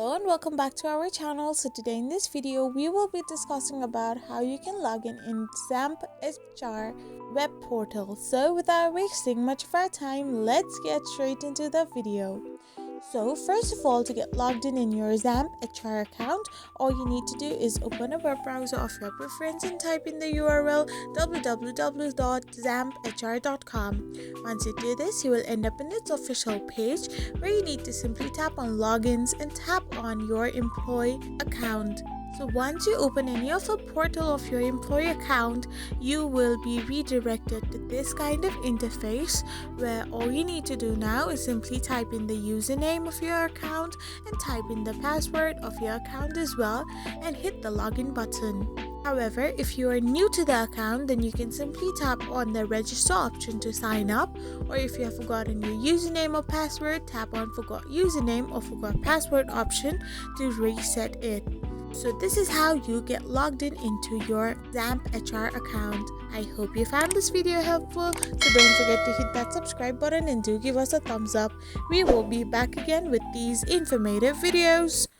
Hello and welcome back to our channel. So today in this video we will be discussing about how you can log in Zamp HR web portal. So without wasting much of our time, let's get straight into the video. So first of all, to get logged in your Zamp HR account, all you need to do is open a web browser of your preference and type in the URL www.zamphr.com. Once you do this, you will end up in its official page where you need to simply tap on logins and tap on your employee account. So once you open any of the portal of your employee account, you will be redirected to this kind of interface where all you need to do now is simply type in the username of your account and type in the password of your account as well and hit the login button. However, if you are new to the account, then you can simply tap on the register option to sign up, or if you have forgotten your username or password, tap on forgot username or forgot password option to reset it. So this is how you get logged into your Zamp HR account. I hope you found this video helpful, so don't forget to hit that subscribe button and do give us a thumbs up. We will be back again with these informative videos.